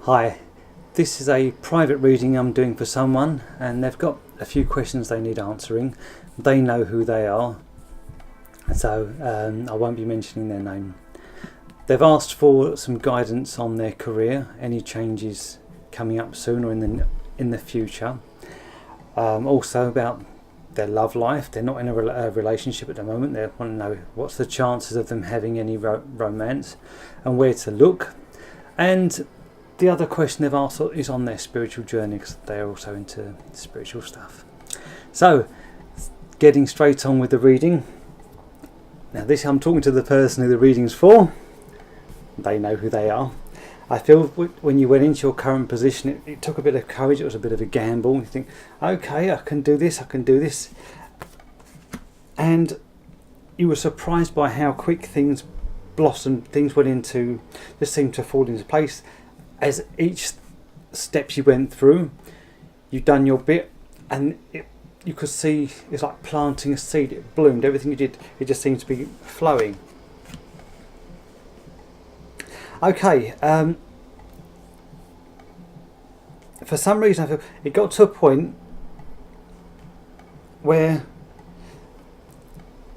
Hi, this is a private reading I'm doing for someone, and they've got a few questions they need answering. They know who they are, so I won't be mentioning their name. They've asked for some guidance on their career, any changes coming up soon or in the future. Also about their love life. They're not in a relationship at the moment. They want to know what's the chances of them having any romance and where to look. And the other question they've asked is on their spiritual journey, because they're also into spiritual stuff. So, getting straight on with the reading. Now this, I'm talking to the person who the reading's for. They know who they are. I feel when you went into your current position, it took a bit of courage. It was a bit of a gamble. You think, okay, I can do this, and you were surprised by how quick things blossomed. Things just seemed to fall into place. As each step you went through, you've done your bit, and you could see it's like planting a seed. It bloomed. Everything you did, it just seemed to be flowing. Okay. For some reason, I feel it got to a point where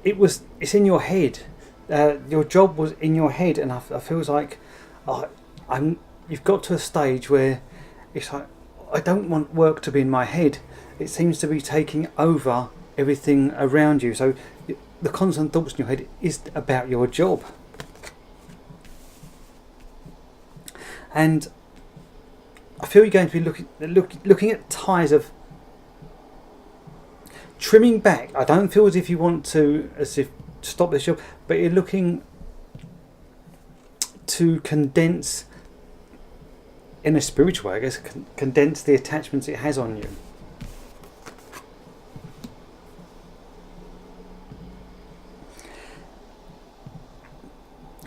it's in your head. Your job was in your head, and I feels like you've got to a stage where it's like, I don't want work to be in my head. It seems to be taking over everything around you. So the constant thoughts in your head is about your job. And I feel you're going to be looking at ties of trimming back. I don't feel as if you want to stop this job, but you're looking to condense, in a spiritual way, I guess, condense the attachments it has on you.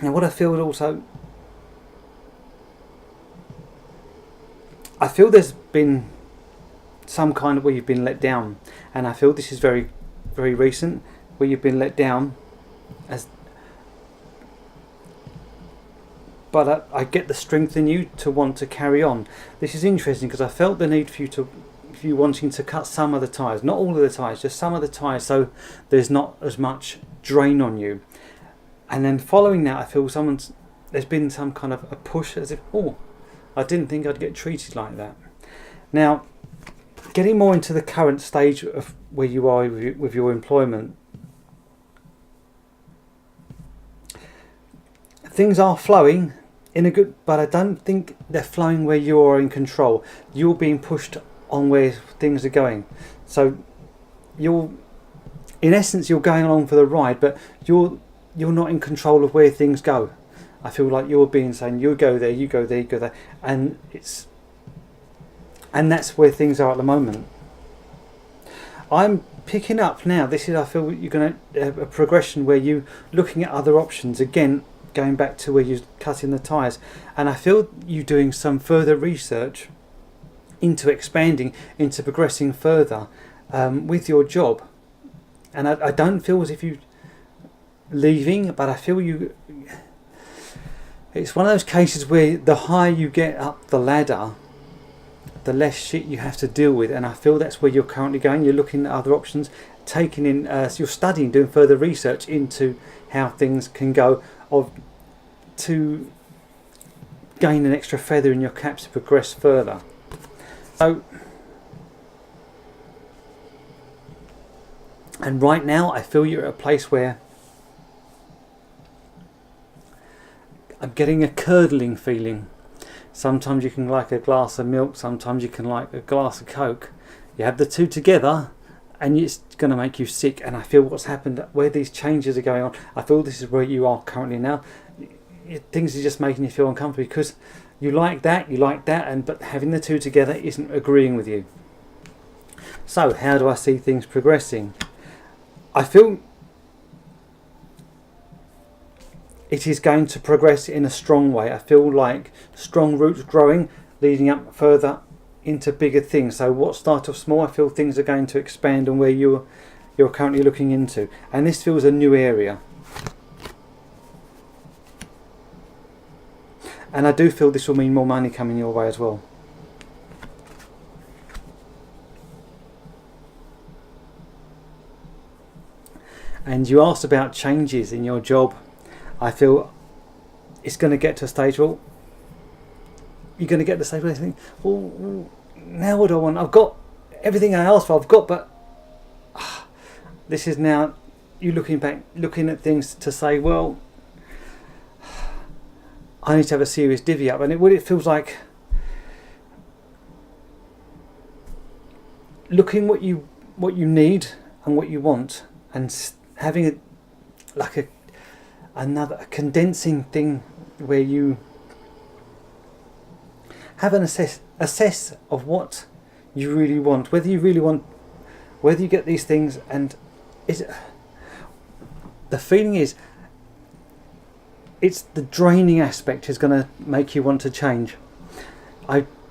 Now what I feel also, I feel there's been some kind of where you've been let down, and I feel this is very, very recent, where you've been let down. But I get the strength in you to want to carry on. This is interesting because I felt the need for you wanting to cut some of the ties, not all of the ties, just some of the ties, so there's not as much drain on you. And then following that, I feel there's been some kind of a push, as if, I didn't think I'd get treated like that. Now, getting more into the current stage of where you are with your employment, things are flowing in a good, but I don't think they're flowing where you are in control. You're being pushed on where things are going. So in essence, you're going along for the ride, but you're not in control of where things go. I feel like you're being saying, you go there, you go there, you go there, and that's where things are at the moment. I'm picking up now. I feel you're going to have a progression where you looking at other options again, going back to where you're cutting the ties, and I feel you doing some further research into expanding, into progressing further with your job. And I don't feel as if you leaving, but I feel you. It's one of those cases where the higher you get up the ladder, the less shit you have to deal with, and I feel that's where you're currently going. You're looking at other options, taking in, so you're studying, doing further research into how things can go, to gain an extra feather in your cap to progress further. So, and right now I feel you're at a place where I'm getting a curdling feeling. Sometimes you can like a glass of milk, sometimes you can like a glass of Coke. You have the two together and it's going to make you sick. And I feel what's happened, where these changes are going on, I feel this is where you are currently now. Things are just making you feel uncomfortable because you like that, but having the two together isn't agreeing with you. So how do I see things progressing? I feel it is going to progress in a strong way. I feel like strong roots growing, leading up further into bigger things. So what started off small, I feel things are going to expand on where you're currently looking into. And this feels a new area. And I do feel this will mean more money coming your way as well. And you asked about changes in your job. I feel it's going to get to a stage, well, you're going to get to the stage where you think, well, now what do I want? I've got everything I asked for, I've got, but this is now you looking back, looking at things to say, well, I need to have a serious divvy up. And it feels like looking what you need and what you want, and having a condensing thing where you have an assess of what you really want, whether you get these things, and the feeling is it's the draining aspect is going to make you want to change.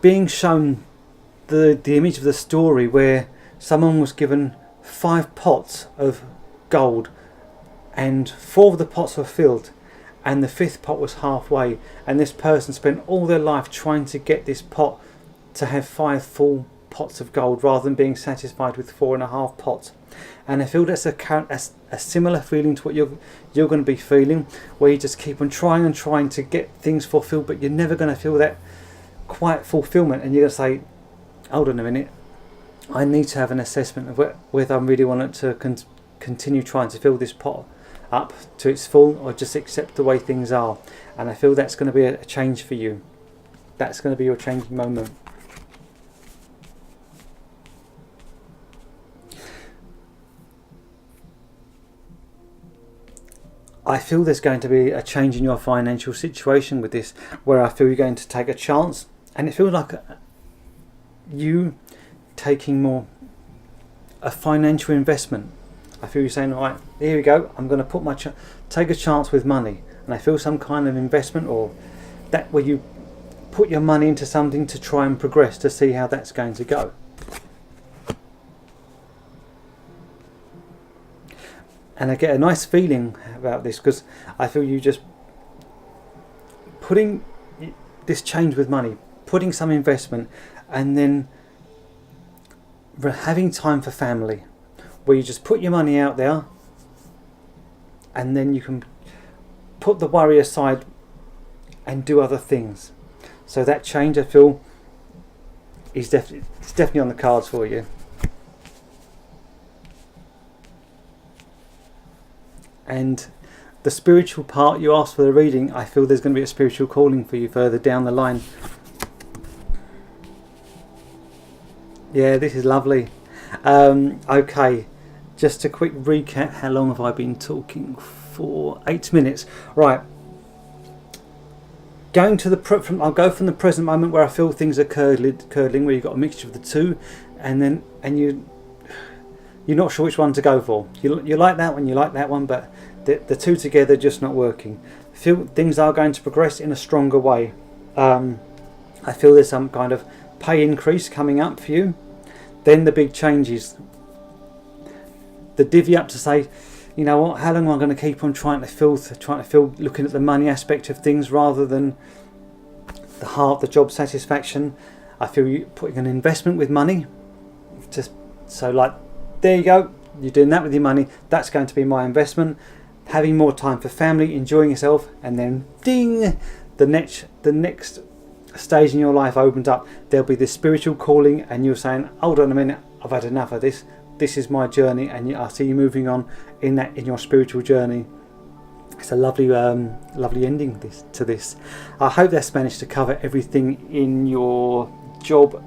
Being shown the image of the story where someone was given 5 pots of gold and 4 of the pots were filled and the 5th pot was halfway, and this person spent all their life trying to get this pot to have 5 full pots of gold rather than being satisfied with 4.5 pots. And I feel that's a similar feeling to what you're going to be feeling, where you just keep on trying to get things fulfilled, but you're never going to feel that quiet fulfillment, and you're going to say, hold on a minute, I need to have an assessment of whether I really want to continue trying to fill this pot up to its full, or just accept the way things are. And I feel that's going to be a change for you. That's going to be your changing moment. I feel there's going to be a change in your financial situation with this, where I feel you're going to take a chance, and it feels like you taking more a financial investment. I feel you're saying, all right, here we go, I'm going to take a chance with money. And I feel some kind of investment, or that where you put your money into something to try and progress, to see how that's going to go. And I get a nice feeling about this, because I feel you just putting this change with money, putting some investment, and then having time for family, where you just put your money out there and then you can put the worry aside and do other things. So that change, I feel, is definitely on the cards for you. And the spiritual part, you asked for the reading, I feel there's going to be a spiritual calling for you further down the line. Yeah, this is lovely. Okay, just a quick recap. How long have I been talking for? 8 minutes. Right. Going to I'll go from the present moment, where I feel things are curdling, where you've got a mixture of the two, and you're not sure which one to go for. You like that one, but the two together just not working. Feel things are going to progress in a stronger way. I feel there's some kind of pay increase coming up for you. Then the big changes. The divvy up to say, you know what, how long am I going to keep on trying to fill, looking at the money aspect of things rather than the heart, the job satisfaction. I feel you putting an investment with money. Just so like, there you go, you're doing that with your money. That's going to be my investment. Having more time for family, enjoying yourself, and then ding, the next stage in your life opened up. There'll be this spiritual calling, and you're saying, hold on a minute, I've had enough of this. This is my journey, and I see you moving on in your spiritual journey. It's a lovely ending to this. I hope that's managed to cover everything in your job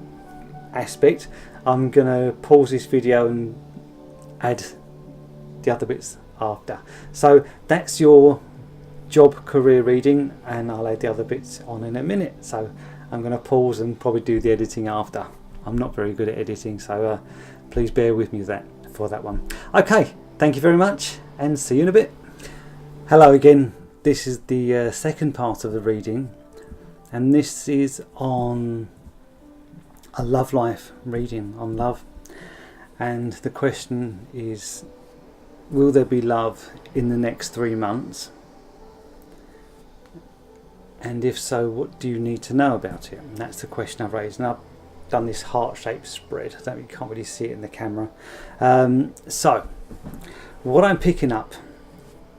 aspect. I'm gonna pause this video and add the other bits after. So that's your job career reading, and I'll add the other bits on in a minute. So I'm going to pause and probably do the editing after. I'm not very good at editing, so please bear with me for that one. Okay, thank you very much, and see you in a bit. Hello again. This is the second part of the reading, and this is on a love life reading on love. And the question is, will there be love in the next 3 months? And if so, what do you need to know about it? And that's the question I've raised. And I've done this heart-shaped spread. I don't, you can't really see it in the camera. So, what I'm picking up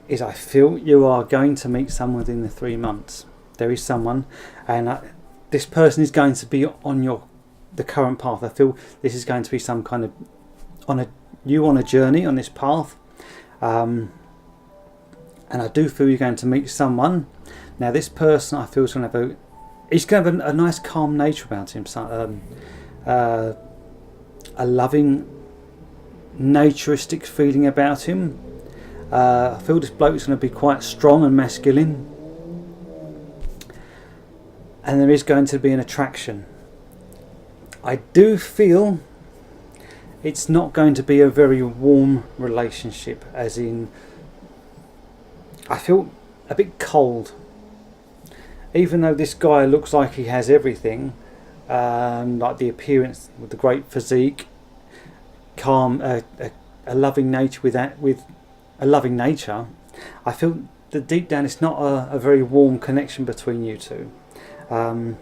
is I feel you are going to meet someone within the 3 months. There is someone, and this person is going to be on the current path. I feel this is going to be some kind of on a journey on this path, and I do feel you're going to meet someone. Now, this person I feel is going to have a nice calm nature about him, a loving, naturistic feeling about him. I feel this bloke is going to be quite strong and masculine, and there is going to be an attraction. I do feel it's not going to be a very warm relationship, as in I feel a bit cold. Even though this guy looks like he has everything, like the appearance with the great physique, calm, a loving nature with a loving nature, I feel that deep down it's not a very warm connection between you two. And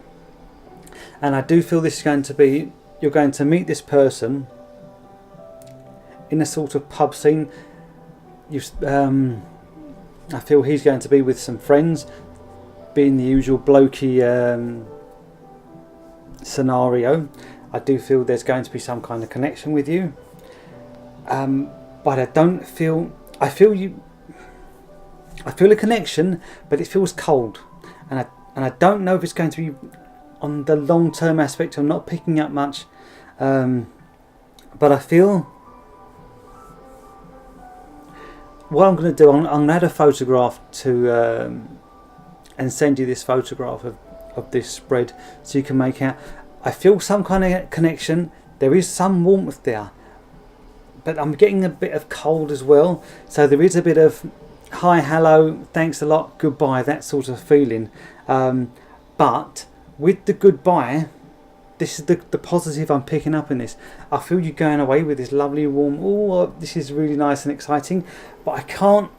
I do feel this is going to be, you're going to meet this person in a sort of pub scene. I feel he's going to be with some friends, being the usual blokey scenario. I do feel there's going to be some kind of connection with you, but I don't feel. I feel a connection, but it feels cold, and I don't know if it's going to be on the long-term aspect. I'm not picking up much, but I feel what I'm going to do. I'm going to add a photograph to. And send you this photograph of this spread so you can make out. I feel some kind of connection. There is some warmth there, but I'm getting a bit of cold as well. So there is a bit of hi, hello, thanks a lot, goodbye, that sort of feeling. But with the goodbye, this is the positive I'm picking up in this. I feel you going away with this lovely warm, oh, this is really nice and exciting, but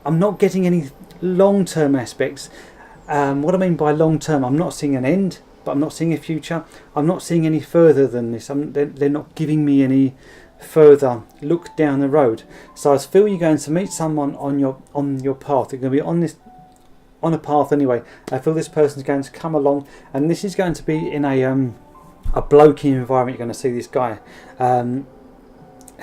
I'm not getting any long-term aspects. What I mean by long term, I'm not seeing an end, but I'm not seeing a future. I'm not seeing any further than this. They're not giving me any further look down the road. So I feel you're going to meet someone on your path. They're going to be on a path anyway. I feel this person's going to come along, and this is going to be in a blokey environment. You're going to see this guy.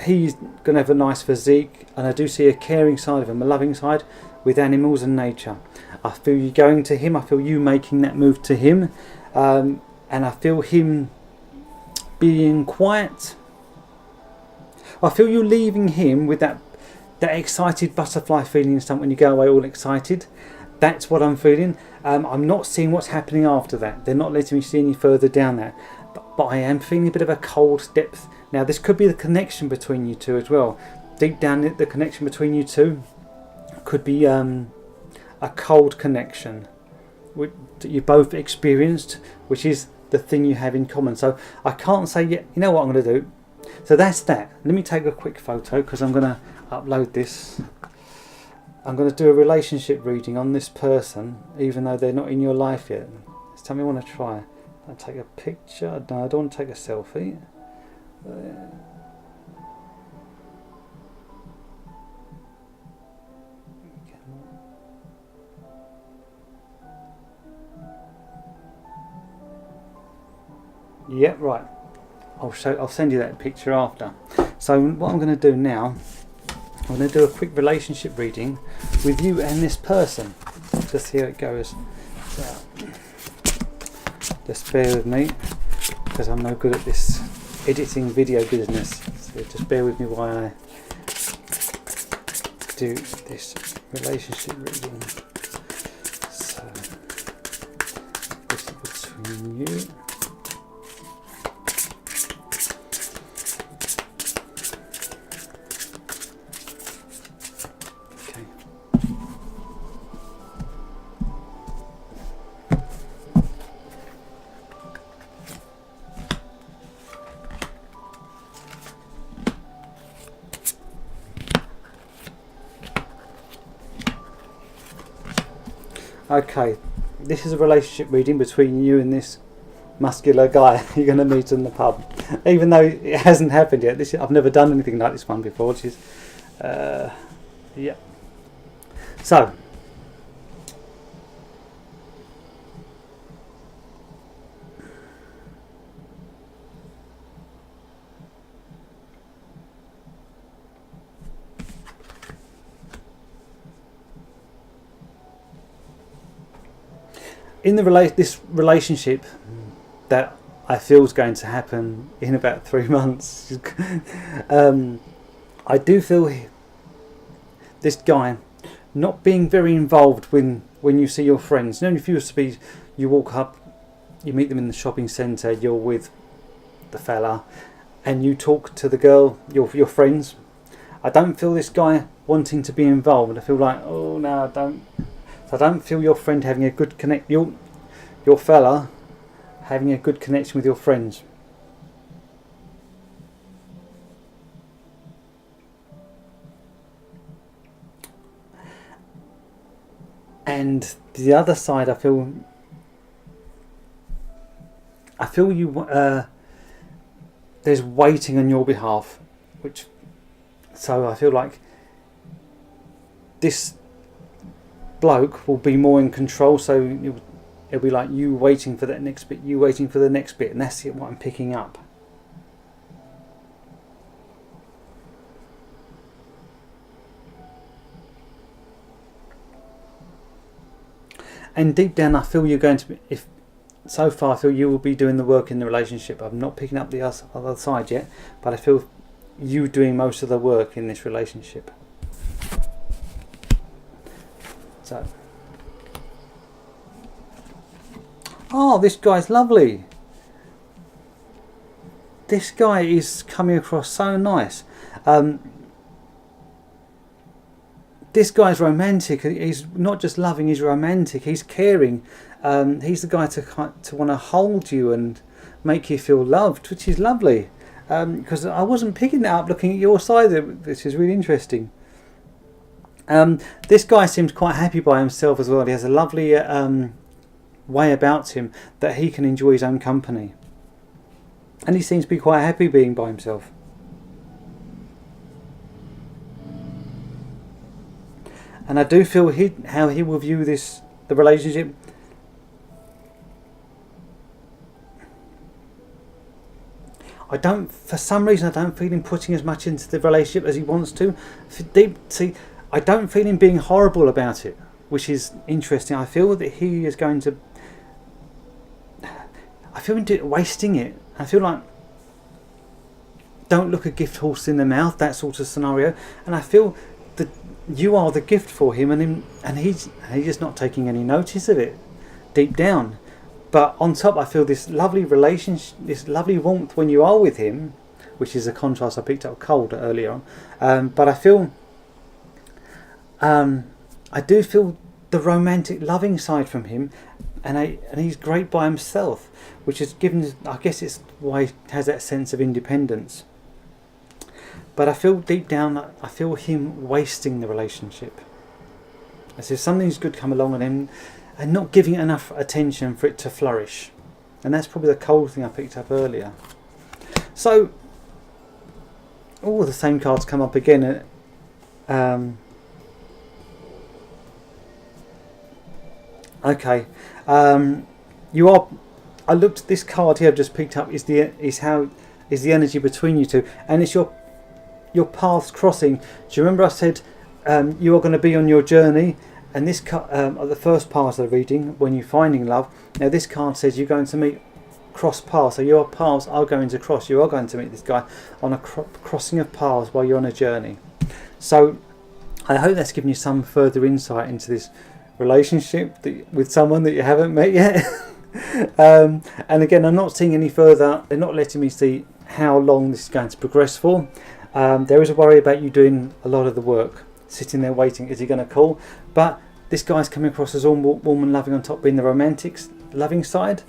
He's going to have a nice physique, and I do see a caring side of him, a loving side with animals and nature. I feel you going to him. I feel you making that move to him, and I feel him being quiet. I feel you leaving him with that excited butterfly feeling. When you go away all excited, that's what I'm feeling. I'm not seeing what's happening after that. They're not letting me see any further down that. But I am feeling a bit of a cold depth. Now this could be the connection between you two as well. Deep down, the connection between you two could be a cold connection that you both experienced, which is the thing you have in common. So I can't say yet. You know what I'm going to do? So that's that. Let me take a quick photo because I'm going to upload this. I'm going to do a relationship reading on this person, even though they're not in your life yet. Just tell me what I want to try. I'll take a picture. No, I don't want to take a selfie. Yeah, right. I'll send you that picture after. So what I'm going to do now, I'm going to do a quick relationship reading with you and this person. Just see how it goes. So, just bear with me because I'm no good at this editing video business. So just bear with me while I do this relationship reading. So this is between you. Okay, this is a relationship reading between you and this muscular guy you're going to meet in the pub. Even though it hasn't happened yet. I've never done anything like this one before, which is yeah. So in this relationship that I feel is going to happen in about 3 months, I do feel this guy not being very involved when you see your friends. You know, if you walk up, you meet them in the shopping centre, you're with the fella, and you talk to the girl, your friends. I don't feel this guy wanting to be involved. I feel like, oh no, I don't. So I don't feel your friend having a good connect. Your fella having a good connection with your friends. And the other side, I feel you. There's waiting on your behalf, so I feel like this bloke will be more in control, so it'll be like you waiting for that next bit, you waiting for the next bit, and that's what I'm picking up. And deep down I feel you're going to be, so far I feel you will be doing the work in the relationship. I'm not picking up the other side yet, but I feel you doing most of the work in this relationship. So, oh, this guy's lovely. This guy is coming across so nice. This guy's romantic. He's not just loving, he's romantic. He's caring. He's the guy to want to hold you and make you feel loved, which is lovely. Because I wasn't picking that up looking at your side, which is really interesting. This guy seems quite happy by himself as well. He has a lovely way about him that he can enjoy his own company. And he seems to be quite happy being by himself. And I do feel how he will view the relationship. For some reason, I don't feel him putting as much into the relationship as he wants to. I don't feel him being horrible about it, which is interesting. I feel that he is going to. I feel him wasting it. I feel like, don't look a gift horse in the mouth, that sort of scenario. And I feel that you are the gift for him, and he's just not taking any notice of it deep down. But on top, I feel this lovely relationship, this lovely warmth when you are with him, which is a contrast I picked up cold earlier on. But I feel, I do feel the romantic, loving side from him, and he's great by himself, which is given. I guess it's why he has that sense of independence. But I feel deep down, I feel him wasting the relationship. As if something's good come along and not giving it enough attention for it to flourish. And that's probably the cold thing I picked up earlier. So, all the same cards come up again. Okay. I looked at this card here I've just picked up is the energy between you two, and it's your paths crossing. Do you remember I said you are going to be on your journey, and this the first part of the reading, when you're finding love. Now this card says you're going to meet cross paths, so your paths are going to cross. You are going to meet this guy on a crossing of paths while you're on a journey. So I hope that's given you some further insight into this relationship with someone that you haven't met yet. And again, I'm not seeing any further. They're not letting me see how long this is going to progress for. There is a worry about you doing a lot of the work, sitting there waiting. Is he going to call? But this guy's coming across as all warm and loving, on top being the romantic, loving side.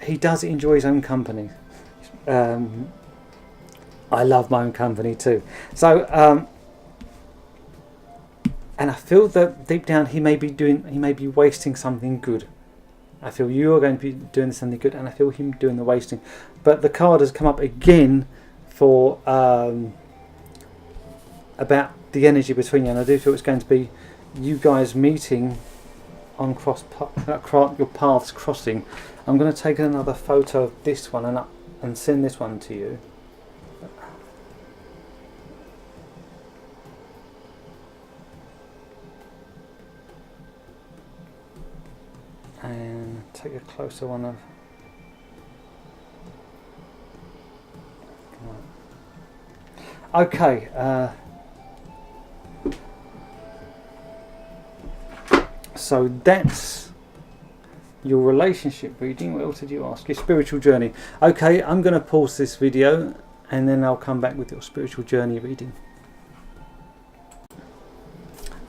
He does enjoy his own company. I love my own company too. So, and I feel that deep down he may be wasting something good I feel you are going to be doing something good, and I feel him doing the wasting. But the card has come up again for about the energy between you, and I do feel it's going to be you guys meeting on your paths crossing. I'm going to take another photo of this one and send this one to you. And take a closer one of. Okay. So that's your relationship reading. What else did you ask? Your spiritual journey. Okay, I'm going to pause this video and then I'll come back with your spiritual journey reading.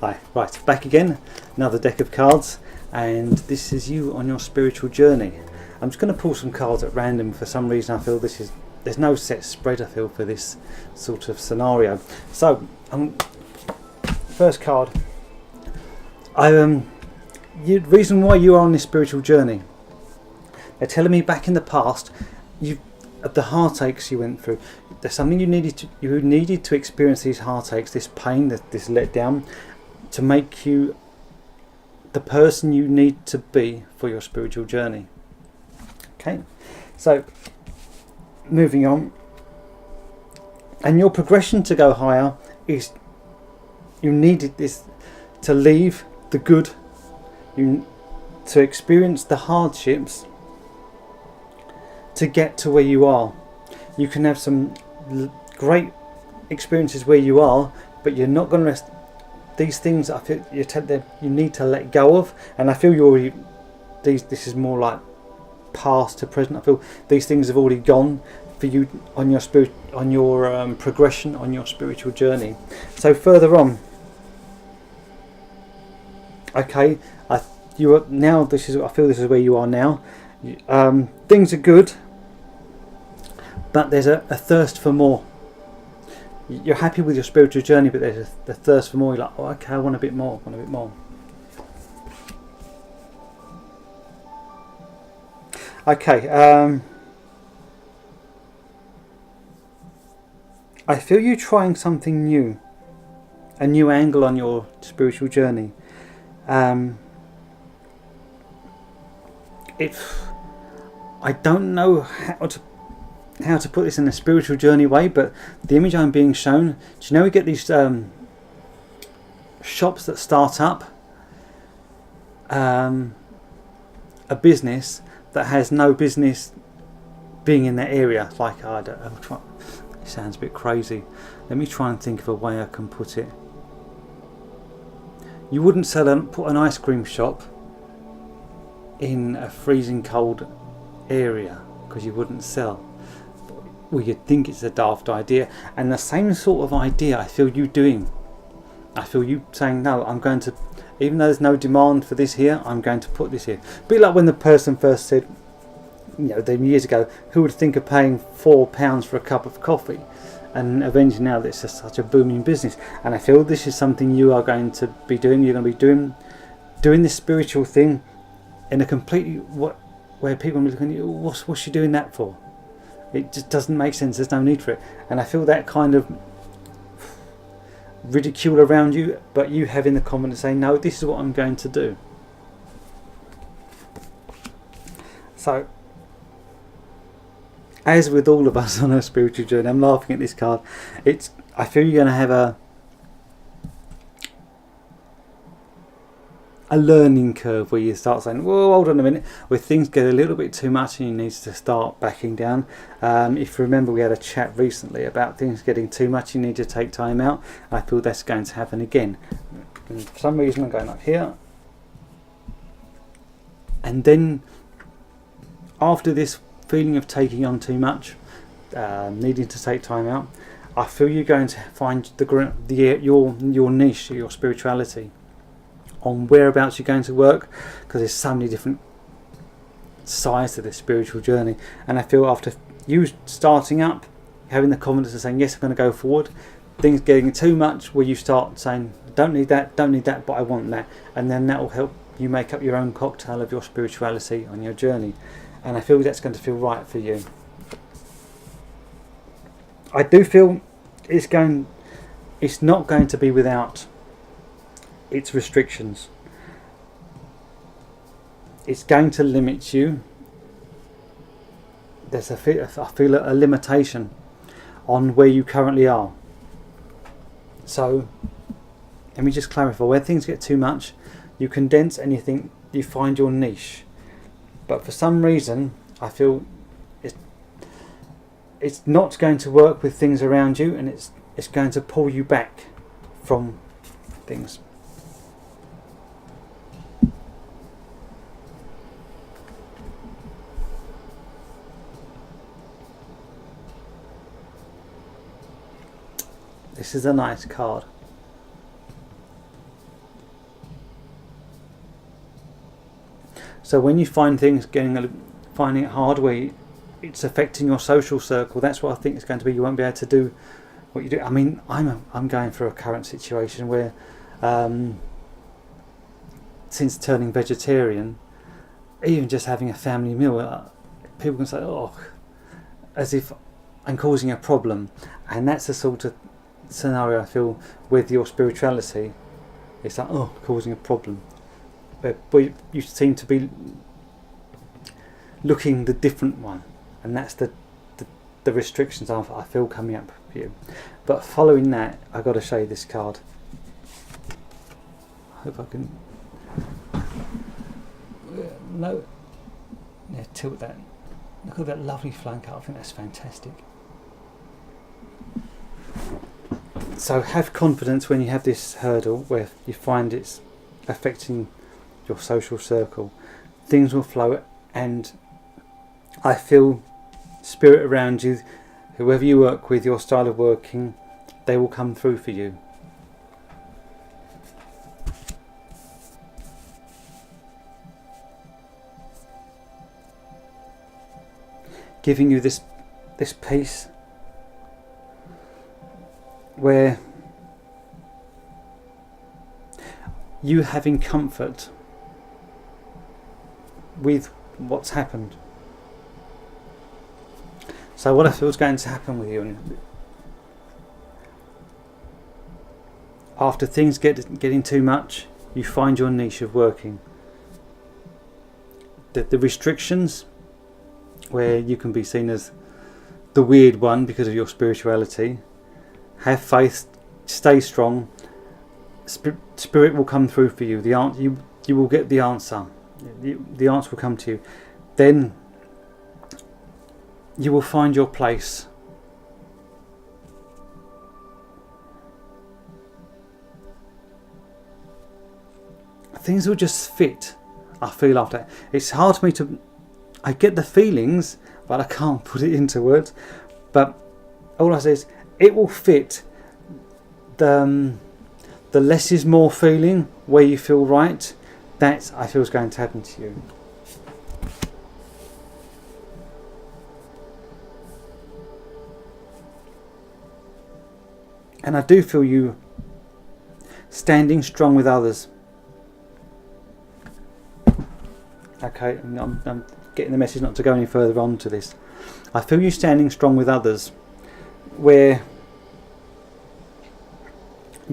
Hi, right, back again. Another deck of cards, and this is you on your spiritual journey. I'm just going to pull some cards at random. For some reason I feel there's no set spread, I feel, for this sort of scenario. So, first card. The reason why you are on this spiritual journey. They're telling me back in the past, the heartaches you went through. There's something you needed to experience these heartaches, this pain, this letdown, to make you the person you need to be for your spiritual journey. Okay, so moving on, and your progression to go higher is you needed this to leave the good, to experience the hardships to get to where you are. You can have some great experiences where you are, but you're not going to rest. These things I feel you need to let go of, and I feel you already. This is more like past to present. I feel these things have already gone for you on your progression on your spiritual journey. So further on, okay, I feel this is where you are now. Things are good, but there's a thirst for more. You're happy with your spiritual journey, but there's a thirst for more. You're like, oh, okay, I want a bit more. Okay, I feel you trying something new, a new angle on your spiritual journey. I don't know how to put this in a spiritual journey way, but the image I'm being shown, do you know we get these shops that start up a business that has no business being in that area? Like, it sounds a bit crazy. Let me try and think of a way I can put it. You wouldn't put an ice cream shop in a freezing cold area, because you wouldn't sell. Well, you'd think it's a daft idea, and the same sort of idea I feel you doing. I feel you saying, no, I'm going to, even though there's no demand for this here, I'm going to put this here. A bit like when the person first said, years ago, who would think of paying £4 for a cup of coffee? And eventually now this is such a booming business, and I feel this is something you are going to be doing. You're going to be doing this spiritual thing in a completely where people are looking at you, what's she doing that for? It just doesn't make sense. There's no need for it. And I feel that kind of ridicule around you, but you having the confidence saying, no, this is what I'm going to do. So, as with all of us on our spiritual journey, I'm laughing at this card. I feel you're going to have a learning curve where you start saying, whoa, hold on a minute, where things get a little bit too much and you need to start backing down. If you remember, we had a chat recently about things getting too much, you need to take time out. I feel that's going to happen again. And for some reason I'm going up here, and then after this feeling of taking on too much, needing to take time out, I feel you're going to find your niche, your spirituality, on whereabouts you're going to work, because there's so many different sides to this spiritual journey. And I feel after you starting up, having the confidence of saying, yes, I'm going to go forward, things getting too much where you start saying, don't need that, but I want that, and then that will help you make up your own cocktail of your spirituality on your journey, and I feel that's going to feel right for you. I do feel it's not going to be without its restrictions. It's going to limit you. I feel a limitation on where you currently are. So let me just clarify. When things get too much, you condense and you find your niche. But for some reason, I feel it's not going to work with things around you, and it's going to pull you back from things. This is a nice card. So when you find things finding it hard, where it's affecting your social circle, that's what I think it's going to be. You won't be able to do what you do. I mean, I'm going through a current situation where, since turning vegetarian, even just having a family meal, people can say, "Oh," as if I'm causing a problem, and that's the sort of scenario I feel with your spirituality. It's like, oh, causing a problem. But you seem to be looking the different one, and that's the restrictions I feel coming up for you. But following that, I've got to show you this card. I hope I can. No, yeah, tilt that. Look at that lovely flowing card. I think that's fantastic. So have confidence when you have this hurdle where you find it's affecting your social circle. Things will flow, and I feel spirit around you, whoever you work with, your style of working, they will come through for you. Giving you this peace where you having comfort with what's happened. So what I feel is going to happen with you, after things getting too much, you find your niche of working. The restrictions, where you can be seen as the weird one because of your spirituality. Have faith, stay strong. Spirit will come through for you. You will get the answer. The answer will come to you. Then you will find your place. Things will just fit. I feel after. It's hard for me to. I get the feelings, but I can't put it into words. But all I say is, it will fit. The less is more feeling, where you feel right, that I feel is going to happen to you. And I do feel you standing strong with others. Okay, I'm getting the message not to go any further on to this. I feel you standing strong with others, where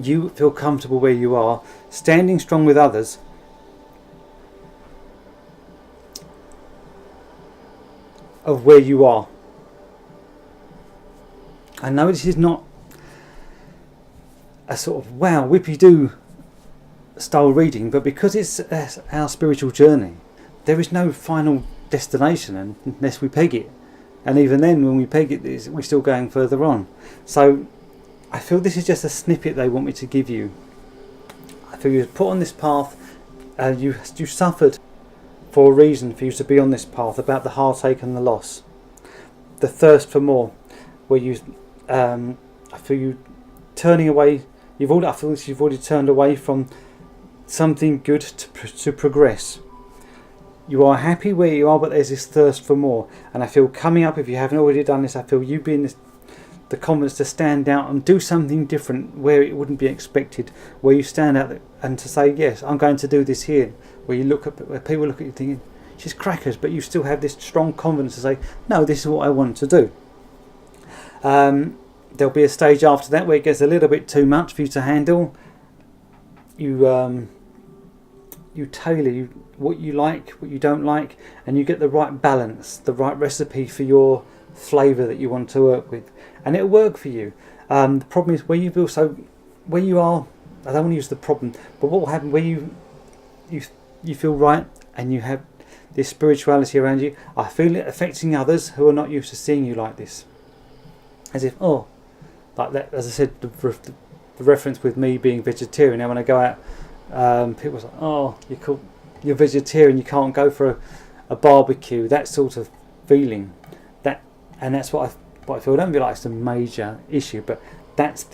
you feel comfortable where you are, standing strong with others. Of where you are. I know this is not a sort of wow whippy-doo style reading, but because it's our spiritual journey, there is no final destination unless we peg it, and even then when we peg it, we're still going further on. So I feel this is just a snippet they want me to give you. I feel you're put on this path, you suffered for a reason for you to be on this path, about the heartache and the loss, the thirst for more, where you I feel you turning away. I feel you've already turned away from something good to progress. You are happy where you are, but there's this thirst for more, and I feel coming up, if you haven't already done this, I feel you being the confidence to stand out and do something different where it wouldn't be expected, where you stand out and to say, yes, I'm going to do this here, where people look at you thinking, she's crackers, but you still have this strong confidence to say, no, this is what I want to do. There'll be a stage after that where it gets a little bit too much for you to handle. You tailor what you like, what you don't like, and you get the right balance, the right recipe for your flavour that you want to work with, and it'll work for you. The problem is where you are, I don't want to use the problem, but what will happen where you feel right and you have this spirituality around you, I feel it affecting others who are not used to seeing you like this. As if, like that, as I said, the reference with me being vegetarian. Now when I go out, people are like, you're vegetarian, you can't go for a barbecue, that sort of feeling. And that's what I feel. I don't feel like it's a major issue, but that's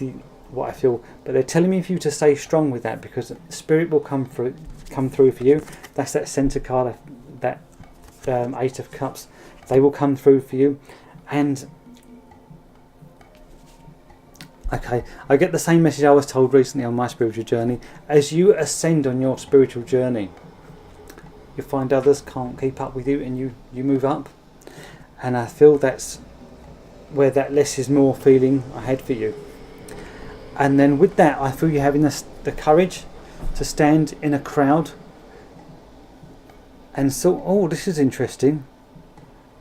what I feel. But they're telling me for you to stay strong with that, because spirit will come through for you. That's that centre card, that 8 of Cups. They will come through for you. And okay, I get the same message I was told recently on my spiritual journey. As you ascend on your spiritual journey, you find others can't keep up with you, and you move up. And I feel that's where that less is more feeling I had for you. And then with that, I feel you having the courage to stand in a crowd and so, this is interesting.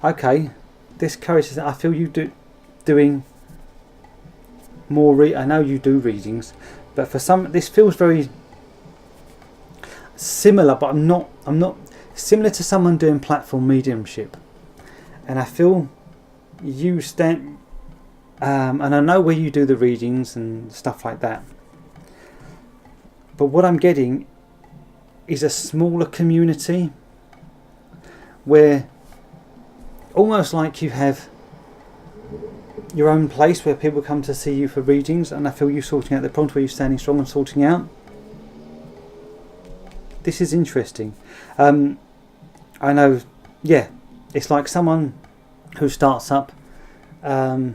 Okay, this courage, I feel you doing more. I know you do readings, but for some, this feels very similar. But I'm not similar to someone doing platform mediumship. And I feel you stand, and I know where you do the readings and stuff like that. But what I'm getting is a smaller community where almost like you have your own place where people come to see you for readings, and I feel you sorting out the problems where you're standing strong and sorting out. This is interesting. I know, yeah. It's like someone who starts up, like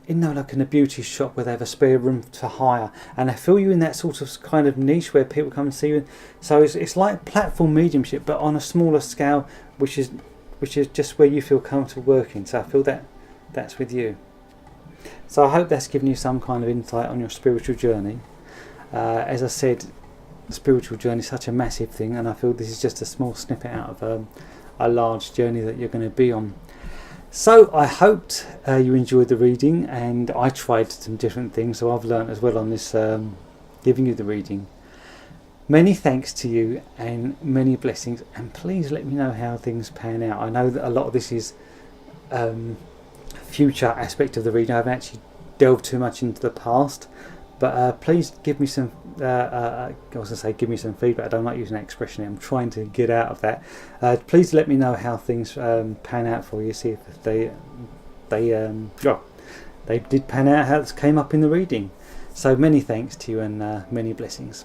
in a beauty shop where they have a spare room to hire, and I feel you in that sort of kind of niche where people come and see you. So it's like platform mediumship, but on a smaller scale, which is just where you feel comfortable working. So I feel that's with you. So I hope that's given you some kind of insight on your spiritual journey. As I said, the spiritual journey is such a massive thing, and I feel this is just a small snippet out of a large journey that you're going to be on. So I hoped you enjoyed the reading, and I tried some different things, so I've learned as well on this giving you the reading. Many thanks to you and many blessings, and please let me know how things pan out. I know that a lot of this is future aspect of the reading. I haven't actually delved too much into the past, but please give me some give me some feedback. I don't like using that expression. I'm trying to get out of that. Please let me know how things pan out for you. See if they did pan out, how it came up in the reading. So many thanks to you and many blessings.